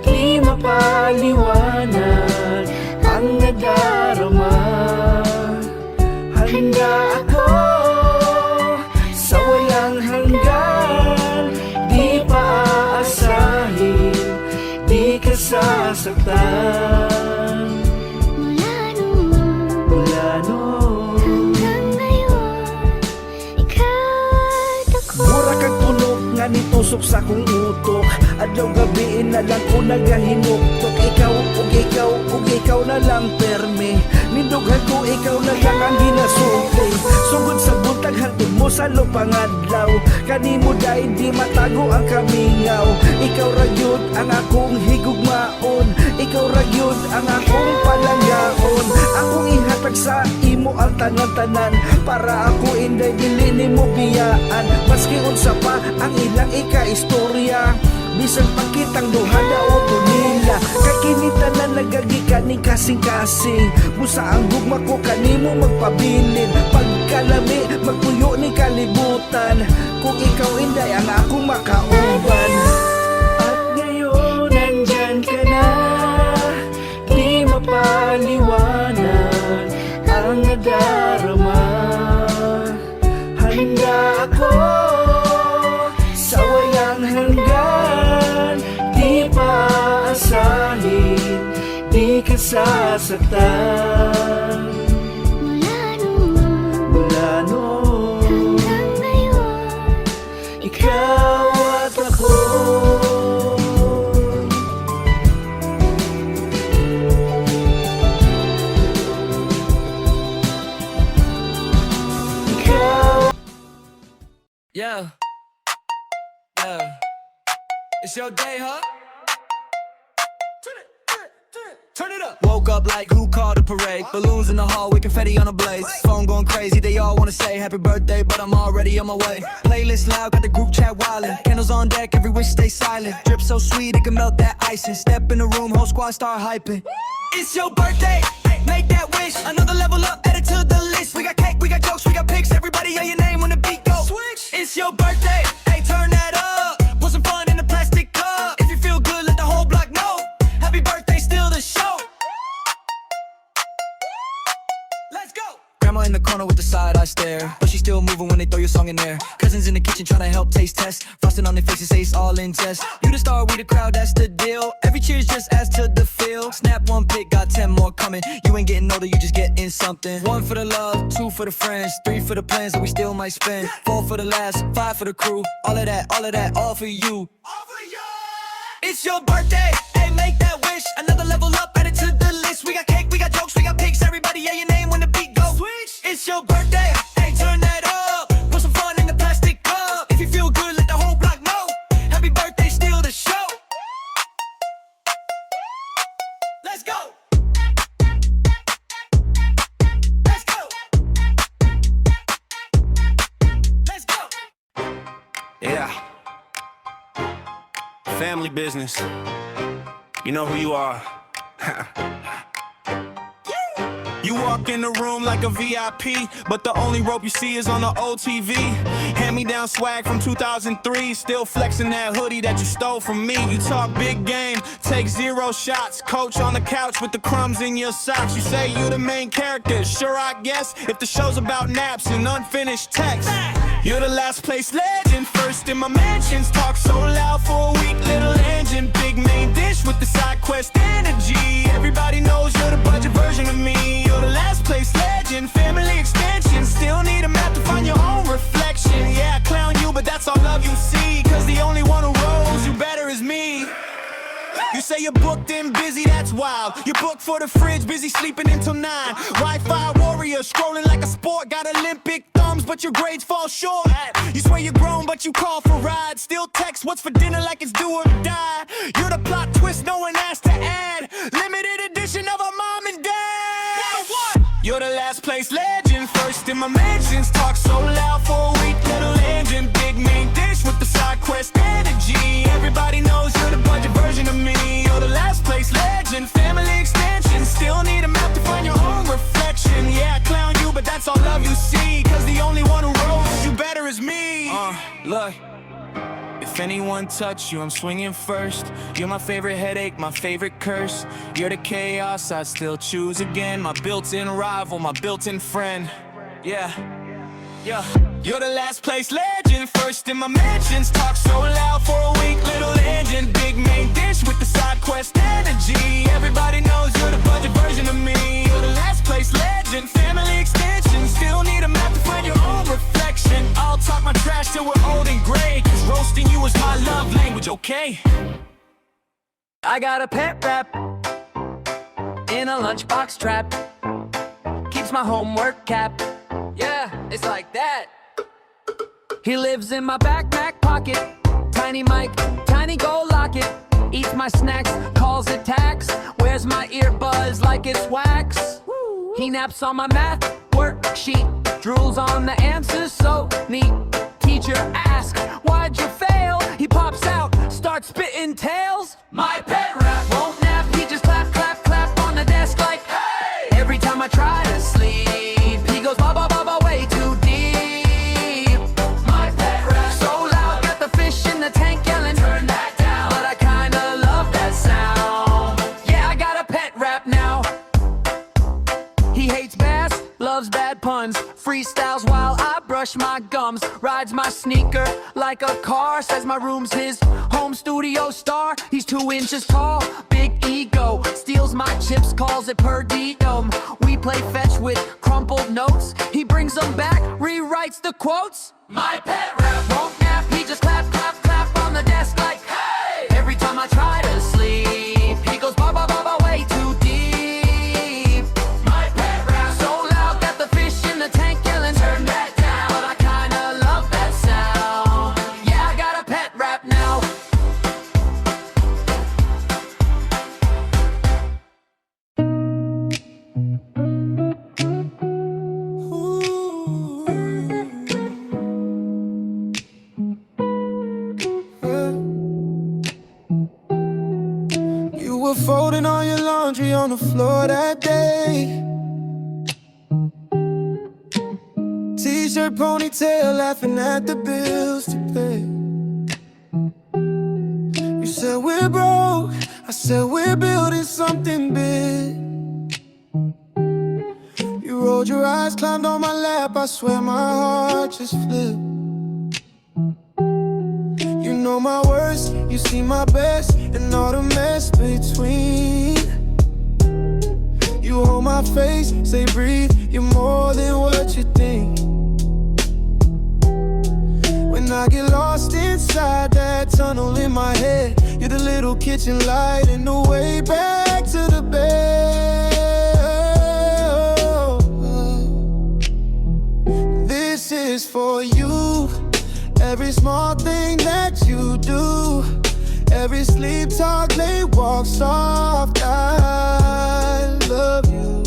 di mapaliwanag ang nadarama. Handa ako sa walang hanggan, di pa aasahin, di ka sasaktan. Mula noon hanggang ngayon, ika't ako. mura kang tunog nga nitusok sa kong utok, adlaw gabi na lang ko nagahinuktok. Ikaw na lang perme, nindughan ko ikaw na lang ang ginasuti. Sugod sa buntag hantod mo sa lupangadlaw, kanimo dahil di matago ang kamingaw. Ikaw ragyod ang akong higugmaon, ikaw ragyod ang akong palanggaon. Akong ihatag sa imo ang tanan-tanan, para ako inday dili nimo biyaan. Maski unsa pa ang ilang ika-istorya, bisan pakitang duhada o tunila, kay kinita na nagagikan ni kasing-kasing. Busa ang gugma ko kanimo magpabilin, pagkalami magpuyo ni kalibutan, kung ikaw inday ang akong makauban. At ngayon nandyan ka na, di mapaliwanag nadarama. Handa ako sa walang hanggan, di paasahin, di ka sasaktan. Mula noon hanggang ngayon, ikaw at ako. Yeah. It's your day, huh? Turn it up. Woke up like who called the parade? Balloons in the hall with confetti on a blaze. Phone going crazy, they all wanna say happy birthday, but I'm already on my way. Playlist loud, got the group chat wildin'. Candles on deck, every wish stay silent. Drip so sweet, it can melt that ice. And step in the room, whole squad start hyping. It's your birthday, make that wish. Another level up, add it to the list. We got cake, we got jokes, we got pics. Everybody yell your name when the beat goes. Switch. It's your birthday, hey, turn that up. Put some fun in the plastic cup. If you feel good, let the whole block know. Happy birthday, still the show. Let's go. Grandma in the corner with the side-eye stare, but she's still moving when they throw your song in there. Cousins in the kitchen trying to help taste test. Frosting on their faces, say it's all in jest. You the star, we the crowd, that's the deal. Every cheers just adds to the feel. Snap one pic, got 10 more coming. You ain't getting older, you just getting something. 1 for the love, 2 for the friends, 3 for the plans that we still might spend. 4 for the last, 5 for the crew. All of that, all for you. It's your birthday, hey, make that wish. Another level up, add it to the list. We got cake, we got jokes, we got pics. Everybody yell your name when the beat goes. Switch. It's your birthday, hey, turn that up. Put some fun in the plastic cup. If you feel good, let the whole block know. Happy birthday, still the show. Let's go. Let's go. Let's go. Yeah. Family business. You know who you are. You walk in the room like a VIP, but the only rope you see is on the old TV. Hand-me-down swag from 2003, still flexing that hoodie that you stole from me. You talk big game, take 0 shots. Coach on the couch with the crumbs in your socks. You say you the main character, sure I guess, if the show's about naps and unfinished text. You're the last place legend, first in my mansions. Talk so loud for a weak little engine. Big main dish with the side quest energy. Everybody knows you're the budget version of me. You're the last place legend, family extension. Still need a map to find your own reflection. Yeah, I clown you, but that's all love you see. Cause the only one who rolls you better is me. You say you're booked and busy, that's wild. You're booked for the fridge, busy sleeping until 9. Wi-Fi warrior, scrolling like a sport. Got Olympic thumbs, but your grades fall short. You swear you're grown, but you call for rides. Still text what's for dinner like it's do or die. You're the plot twist no one asked to add. Limited edition of a mom and dad. You're the last place legend, first in my mansions. Talk so loud for a weak little engine. Big main dish with the side quest energy. Everybody knows you're the budget version of me. You're the last place legend, family extension. Still need a map to find your own reflection. Yeah, I clown you, but that's all love you see. Cause the only one who rolls you better is me. Look. If anyone touch you, I'm swinging first. You're my favorite headache, my favorite curse. You're the chaos, I'd still choose again. My built-in rival, my built-in friend. Yeah. You're the last place legend, first in my mansions. Talk so loud for a weak little engine. Big main dish with the side quest energy. Everybody knows you're the budget version of me. You're the last place legend, family extension. Still need a map to find your own reflection. I'll talk my trash till we're old and gray. Cause roasting you is my love language, okay? I got a pet rap in a lunchbox trap. Keeps my homework cap. Yeah, it's like that. He lives in my backpack pocket. Tiny mic, tiny gold locket. Eats my snacks, calls it tax. Wears my earbuds like it's wax. He naps on my math worksheet. Drools on the answers, so neat. Teacher asks, why'd you fail? He pops out, starts spitting tails. My pet rat won't nap, he just clap, clap, clap on the desk like, hey! Every time I try to sleep, he goes ba ba ba ba way too deep. My pet rat so loud, got the fish in the tank yelling, turn that down. But I kinda love that sound. Yeah, I got a pet rap now. He hates bass, loves loves bad puns, freestyles while I brush my gums, rides my sneaker like a car, says my room's his home studio star. He's 2 inches tall, big ego, steals my chips, calls it per diem. We play fetch with crumpled notes, he brings them back, rewrites the quotes. My pet rap won't nap, he just clap, clap, clap on the desk like hey. Every time I try to sleep, he goes ba ba ba ba way too deep. My pet rap so loud that the fish in the tank yelling turn that down. But I kinda love that sound. Yeah, I got a pet rap now. You were folding all your laundry on the floor that day. T-shirt, ponytail, laughing at the bills to pay. You said we're broke, I said we're building something big. You rolled your eyes, climbed on my lap, I swear my heart just flipped. You know my worst, you see my best, and all the mess between. You hold my face, say breathe, you're more than what you think. When I get lost inside that tunnel in my head, you're the little kitchen light in the way back to the bed. This is for you. Every small thing that you do, every sleep talk, late walk soft, I love you.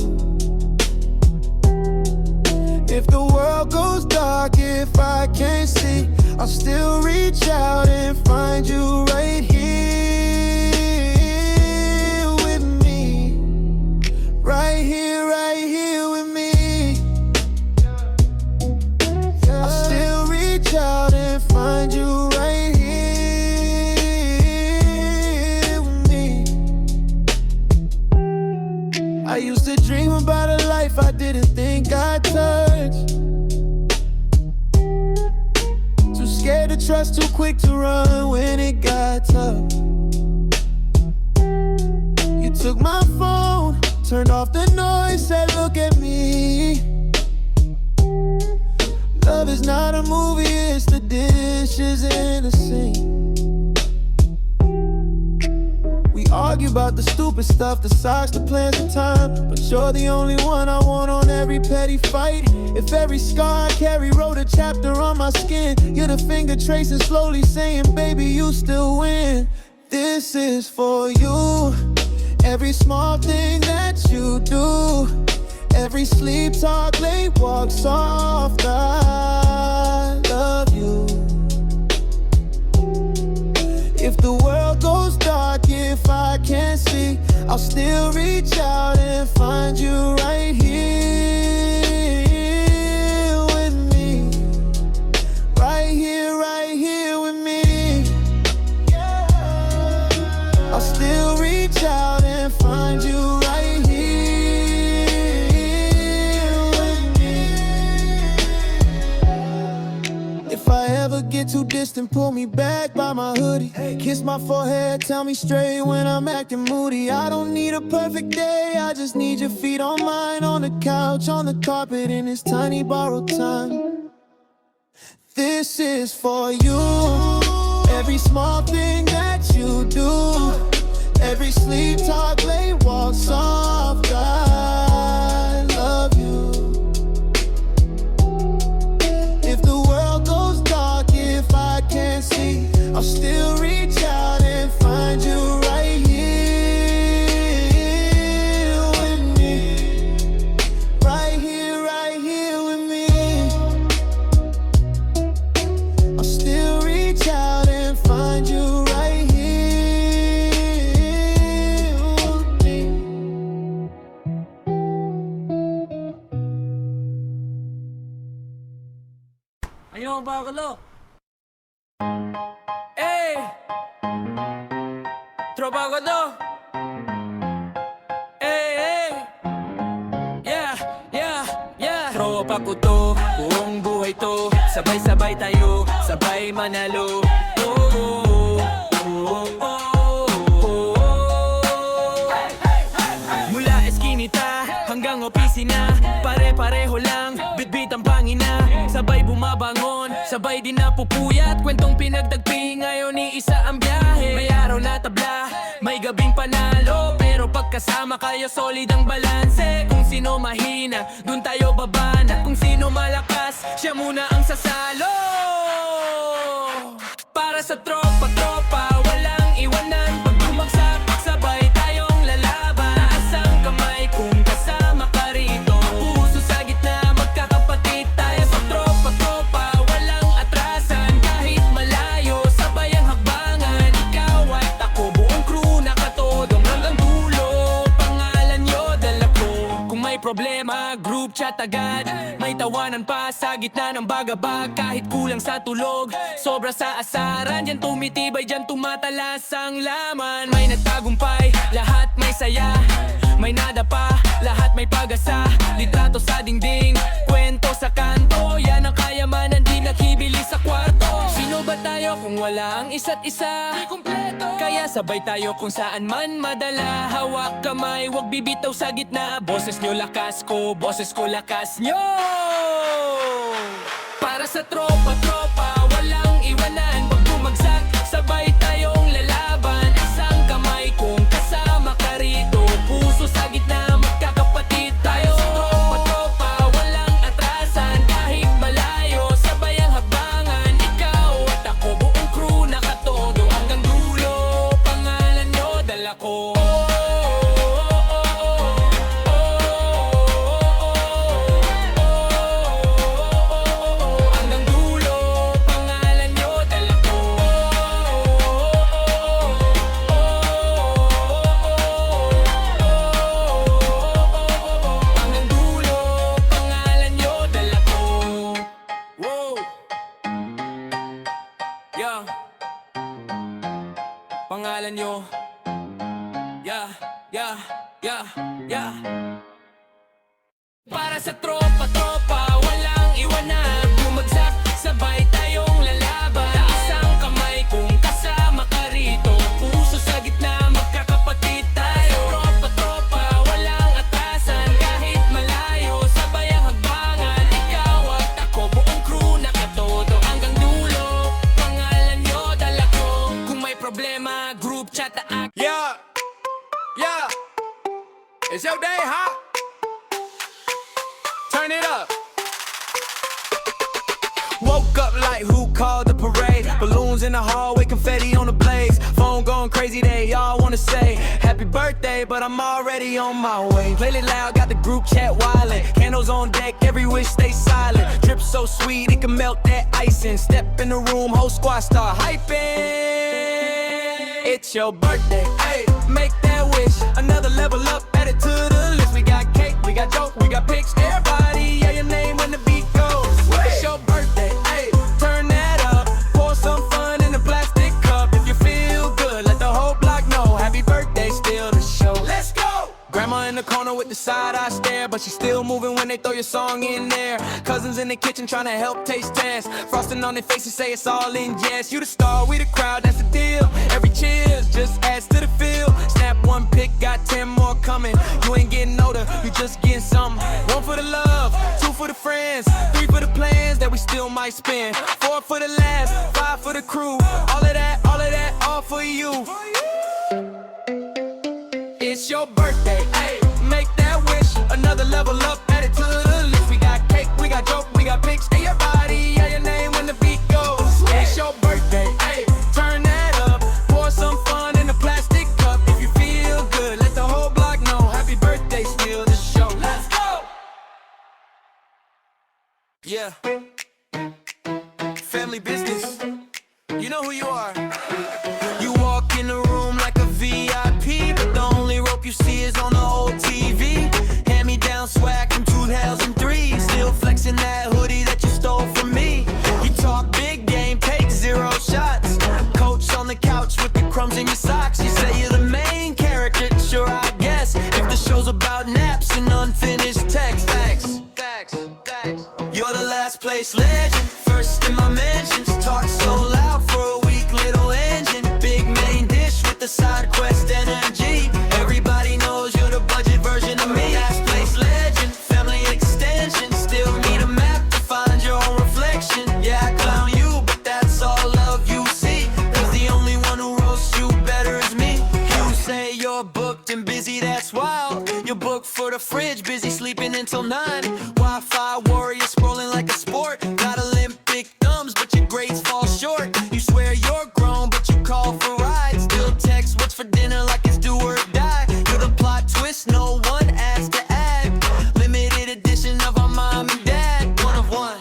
If the world goes dark, if I can't see, I'll still reach out and find you right here with me. Right here with me. I'll still reach out and find you right here with me. I used to dream about a life I didn't think I'd touch. Too scared to trust, too quick to run when it got tough. You took my phone, turned off the noise, said look at me. Love is not a movie, it's the dishes in the sink. We argue about the stupid stuff, the socks, the plans, the time, but you're the only one I want on every petty fight. If every scar I carry wrote a chapter on my skin, you're the finger tracing slowly saying, baby, you still win. This is for you. Every small thing that you do, every sleep talk, late walk soft, I love you. If the world goes dark, if I can't see, I'll still reach out and find you right here with me. Right here with me. I'll still reach out and find you right here with me. If I ever get too distant, pull me back by my hoodie. Kiss my forehead, tell me straight when I'm acting moody. I don't need a perfect day, I just need your feet on mine. On the couch, on the carpet, in this tiny borrowed time. This is for you. Every small thing that you do, every sleep talk, late walk soft, I love you. If the world goes dark, if I can't see, I'll still reach out and find you right here with me. Right here with me. I'll still reach out and find you right here with me. Ayaw ba kalo? Hey! Tropa ko to! Hey, hey! Yeah, yeah, yeah! tropa ko to, buong buhay to. Sabay-sabay tayo, sabay manalo. Oh, oh, oh, oh, oh, oh. Mula eskinita hanggang opisina, pare-pareho lang, bitbit ang pangina. Sabay bumabangon, sabay din napupuyat. Kwentong pinagtagpi, ngayon iisa ang biyahe. May araw na tabla, may gabing panalo. Pero pagkasama kayo, solid ang balanse. Kung sino mahina, dun tayo babana. Kung sino malakas, siya muna ang sasalo. Para sa tropa, walang iwanan. Pag bumagsak, sabay tayong lalaban. Taas ang kamay kung kasama ka rito. Puso sa gitna, magkakapatid tayo. Sa tropa, walang atrasan. Kahit malayo, sabay ang hakbangan. Ikaw at ako, buong crew nakatodong hanggang dulo. Pangalan nyo, dala ko. Kung may problema, group chat agad. May tawanan pa sa gitna ng bagabag. Kahit kulang sa tulog, sobra sa asaran. Diyan tumitibay, diyan tumatalas ang laman. May nagtagumpay, lahat may saya. May nada pa, lahat may pag-asa. Litrato sa dingding, kwento sa kanto. Yan ang kayamanan, di nakibili sa kwarto. Sino ba tayo kung wala ang isa't isa? Di kumpleto. Kaya sabay tayo kung saan man madala. Hawak kamay, wag bibitaw sa gitna. Boses nyo lakas ko, boses ko lakas nyo. Para sa tropa, walang iwanan. Pag bumagsak, sabay tayong lalaban. Isang kamay kung kasama ka rito. Puso sa gitna, magkakapatid tayo. Sa tropa, walang atrasan. Kahit malayo, sabay ang habangan. Ikaw at ako, buong crew nakatodo hanggang dulo. Pangalan nyo, dala ko. Hanggang dulo, pangalan nyo, dala ko. Hanggang dulo, pangalan nyo, dala ko. Wow. Yeah. Pangalan nyo. Yeah, yeah, yeah, yeah. Para sa tropa, walang iwanan. Bumagsak, sabay tayong lalaban. Taas ang kamay kung kasama ka rito. Puso sa gitna, magkakapatid tayo. Tropa, walang atrasan. Kahit malayo, sabay ang hakbangan. Ikaw at ako, buong crew nakatodo hanggang dulo. Pangalan nyo, dala ko. Kung may problema, group chat na Yeah, yeah. It's your day, huh? Turn it up. Woke up like who called the parade? Balloons in the hallway, confetti on the blaze. Phone going crazy, they all wanna say happy birthday, but I'm already on my way. Play it loud, got the group chat wildin'. Candles on deck, every wish stay silent. Drip so sweet, it can melt that icing. Step in the room, whole squad start hyping. It's your birthday, ayy, make that wish. Another level up, add it to the list. We got cake, we got joke, we got pics. Everybody, yeah, your name when the beat goes. It's your birthday, ayy, turn that up. Pour some fun in a plastic cup. If you feel good, let the whole block know. Happy birthday, still the show. Let's go! Grandma in the corner with the side-eye stare, but she's still moving when they throw your song in there. Cousins in the kitchen trying to help taste test. Frosting on their faces, say it's all in jest. You the star, we the crowd, that's the deal. Every cheers just adds to the feel. Snap one pic, got 10 more coming. You ain't getting older, you just getting something. 1 for the love, 2 for the friends, 3 for the plans that we still might spend. 4 for the last, 5 for the crew. All of that, all for you. It's your birthday, ayy, make that wish. Another level up, add it to the list. We got cake, we got joke, we got pics. Everybody, yeah, your name when the beat goes. It's your birthday, ayy, turn that up. Pour some fun in a plastic cup. If you feel good, let the whole block know. Happy birthday, still the show. Let's go! Yeah. Family business. You know who you are. You walk in the room like a VIP, but the only rope you see is on the old TV. Hand me down swag from 2003. Still flexing that hoodie that you stole from me. You talk big game, take 0 shots. Coach on the couch with the crumbs in your socks. You say you're the main character, sure I guess. If the show's about naps and unfinished text. Facts, facts, facts. place legend, first in my mentions. Talk so loud for a weak little engine. Big main dish with the side quest energy. Everybody knows you're the budget version of me. Last place legend, family extension. Still need a map to find your own reflection. Yeah, I clown you, but that's all love you see. Cause the only one who roasts you better is me. You say you're booked and busy, that's wild. You're booked for the fridge, busy sleeping until 9. Wi-Fi warrior scrolling like a sport. Got Olympic thumbs, but your grades fall short. You swear you're grown, but you call for rides. Still text what's for dinner like it's do or die. You're the plot twist no one asked to add. Limited edition of our mom and dad. One of one.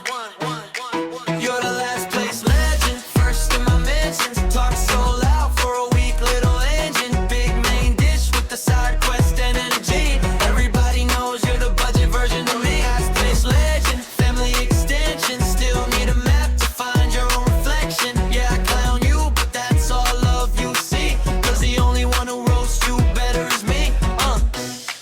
You're the last place legend, first in my mentions. Talk so loud for a weak little engine. Big main dish with the side quest energy. Everybody knows you're the budget version of me. Last place legend, family extension. Still need a map to find your own reflection. Yeah, I clown you, but that's all love you see. Cause the only one who roasts you better is me.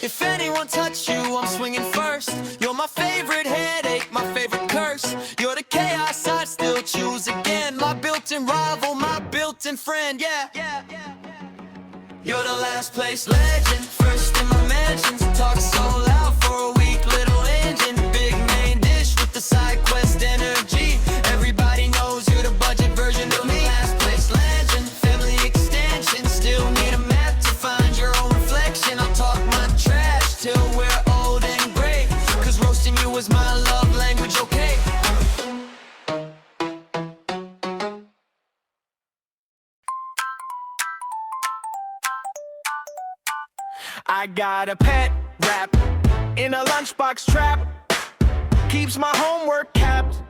If anyone touch you, I'm swinging first. You're my favorite headache, my favorite curse. You're the chaos I'd still choose again. My built-in rival, my built-in friend, yeah. You're the last place legend, first in my mentions. Talk so loud for a weak little engine. Big main dish with the side quest energy. Everybody knows you're the budget version of me. Last place legend, family extension. Still need a map to find your own reflection. I'll talk my trash till we're old and gray. Cause roasting you is my love language, okay? I got a pet rat in a lunchbox trap. Keeps my homework capped.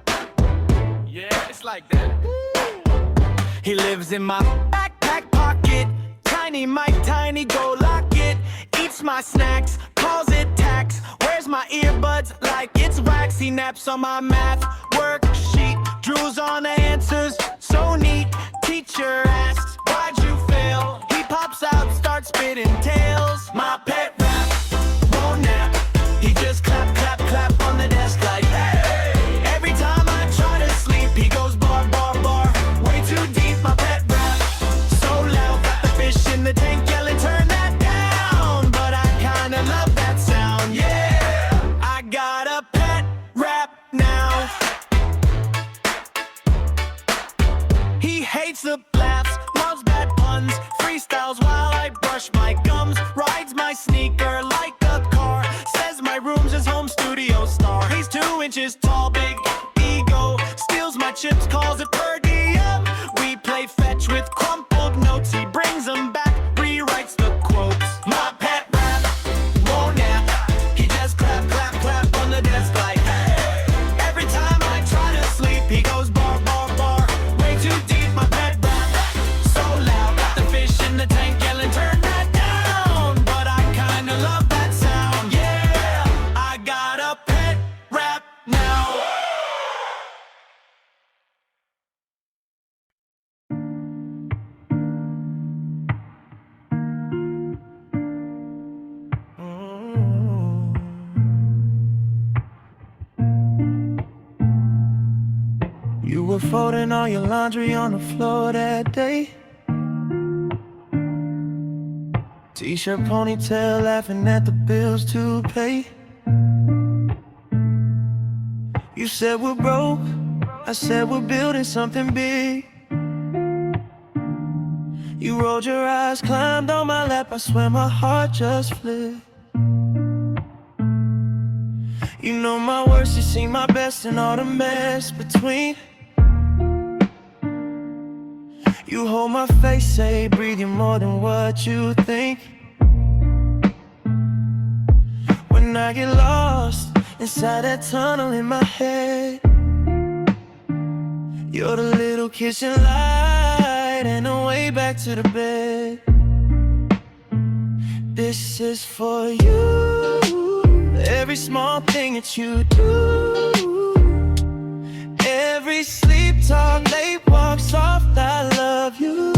Yeah, it's like that. He lives in my backpack pocket. Tiny Mike, tiny go lock it. Eats my snacks, calls it tax. Wears my earbuds like it's wax. He naps on my math worksheet. Drools on the answers, so neat. Teacher asks, why'd you fail? He pops out, starts spitting tails. My pet rat won't nap. He just clap, clap, clap on the desk like hey. Every time I try to sleep, he goes bar, bar, bar. Way too deep, my pet rat. So loud, got the fish in the tank yelling, turn that down. But I kinda love that sound, yeah. I got a pet rat now. He hates the laughs, loves bad puns, freestyles while I brush my gums, rides my sneaker like a car, says my room's his home studio star. He's 2 inches tall, big ego, steals my chips, calls it per diem. We play fetch with crumpled notes, he brings them back, rewrites the quotes. My pet rat won't nap, he just clap, clap, clap on the desk like hey. Every time I try to sleep, he goes bar, bar, bar. Way too deep, my pet rat. So loud, got the fish in the tank yelling, turn that down. But I kinda love that sound, yeah. I got a pet rat now. You were folding all your laundry on the floor that day. T-shirt, ponytail, laughing at the bills to pay. You said we're broke, I said we're building something big. You rolled your eyes, climbed on my lap, I swear my heart just flipped. You know my worst, you see my best in all the mess between. You hold my face, say breathe you more than what you think. When I get lost inside that tunnel in my head, you're the little kitchen light and the way back to the bed. This is for you, every small thing that you do, every sleep talk, late walk, soft, I love you.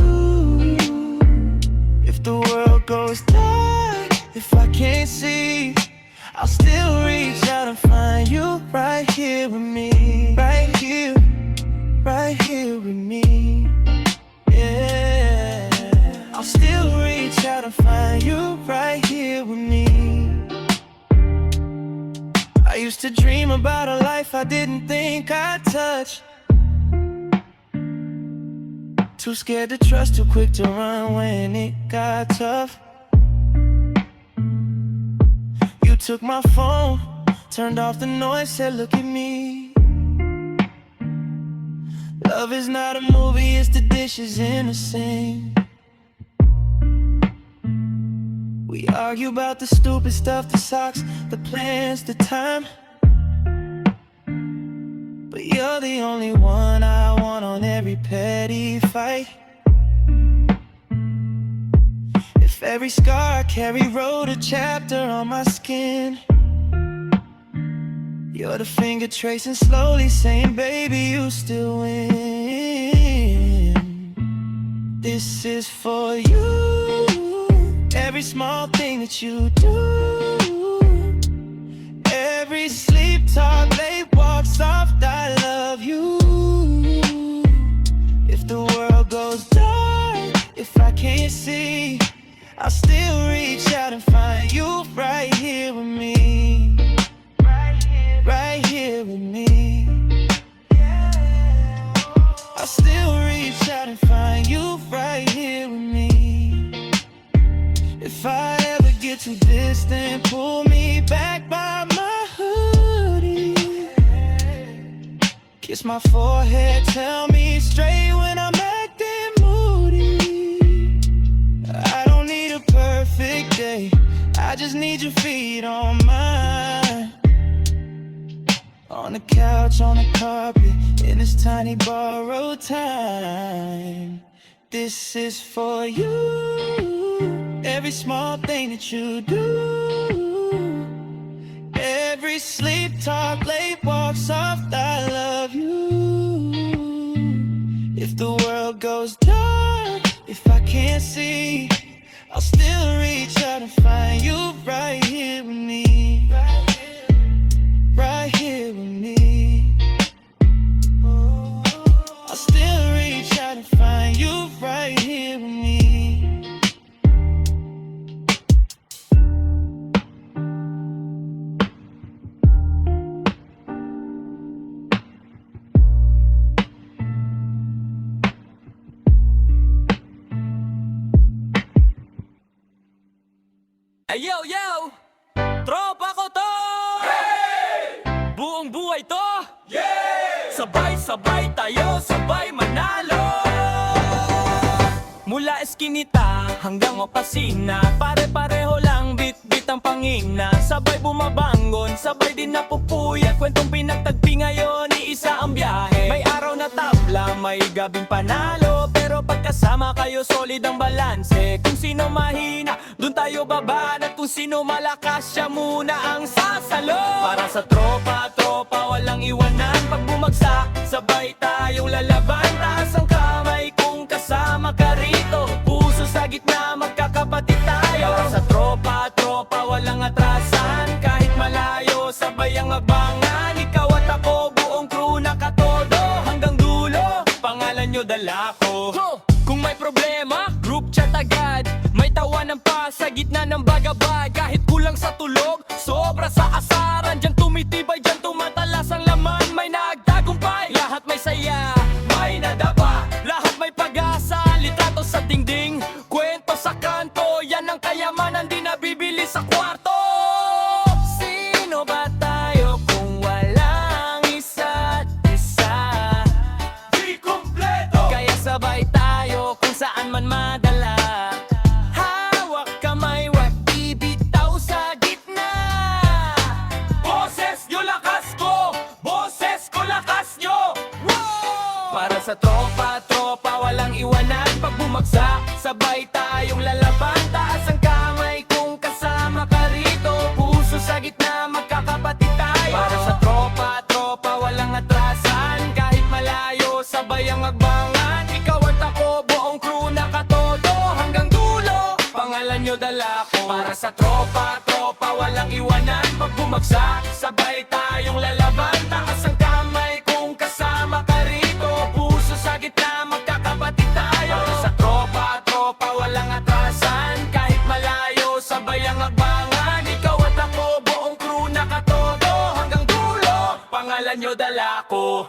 If the world goes dark, if I can't see, I'll still reach out and find you right here with me, right to dream about a life I didn't think I'd touch. Too scared to trust, too quick to run when it got tough. You took my phone, turned off the noise, said look at me. Love is not a movie, it's the dishes in the sink. We argue about the stupid stuff, the socks, the plans, the time. But you're the only one I want on every petty fight. If every scar I carry wrote a chapter on my skin, you're the finger tracing slowly saying, baby, you still win. This is for you. Every small thing that you do, every sleep talk, late walk, soft, I love you. If the world goes dark, if I can't see, I'll still reach out and find you right here with me. Right here with me. I'll still reach out and find you right here with me. If I ever get too distant, pull me back by my hoodie. Kiss my forehead, tell me straight when I'm acting moody. I don't need a perfect day, I just need your feet on mine. On the couch, on the carpet, in this tiny borrowed time. This is for you. Every small thing that you do, every sleep talk, late walk, soft, I love you. If the world goes dark, if I can't see, I'll still reach out and find you right here with me. Right here with me. I'll still reach out and find you right here with me. Ay yo yo! Tropa ko to! Buong buhay to! Sabay-sabay tayo, sabay manalo! Mula eskinita hanggang opisina, pare-pareho lang bit-bit ang pangina. Sabay bumabangon, sabay din napupuyat, kwentong pinagtagpi ngayon, iisa ang biyahe. May araw na tabla, may gabing panalo, pero pagkasama kayo solid ang balanse. Kung sino mahina, dun tayo babaan, at kung sino malakas, siya muna ang sasalo. Para sa tropa, tropa, walang iwanan. Pag bumagsak, sabay tayong lalaban. Taas ang kamay kung kasama ka rito, puso sa gitna, magkakapatid tayo. Para sa tropa, tropa, walang atrasan. Kahit malayo, sabay ang abangan. Ikaw at ako, buong crew nakatodo. Hanggang dulo, pangalan nyo dala ko. Kung may problema, group chat agad. May tawanan pa sa gitna ng bagabag. Kahit kulang sa tulog, sobra sa asaran. Diyan tumitibay, diyan tumatalas ang laman. May nagtagumpay, lahat may saya, may nadapa, lahat may pag-asa. Litrato sa dingding, kwento sa kanto. Yan ang kayamanan, di nabibili sa kwarto. Sino ba tayo kung walang isa't isa? Di kumpleto! Kaya sabay tayo kung saan man madala. Hawak kamay, wag ibitaw sa gitna. Boses nyo lakas ko, boses ko lakas nyo. Para sa tropa, tropa, walang iwanan. Pag bumagsak, sabay tayong lalaban. Taas ang kamay kung kasama ka rito, puso sa gitna, magkakapatid tayo. Para sa tropa, tropa, walang atrasan. Kahit malayo, sabay ang agbangan. Ikaw at ako, buong crew nakatodo. Hanggang dulo, pangalan nyo dala ko. Para sa tropa, tropa, walang iwanan. Pag bumagsak, sabay tayong lalaban. Taas ang kamay kung kasama ka rito, puso sa gitna, magkakapatid tayo. Para sa tropa, tropa, walang atrasan. Kahit malayo, sabay ang agbangan. Ikaw at ako, buong crew nakatodo. Hanggang dulo, pangalan nyo dala ko.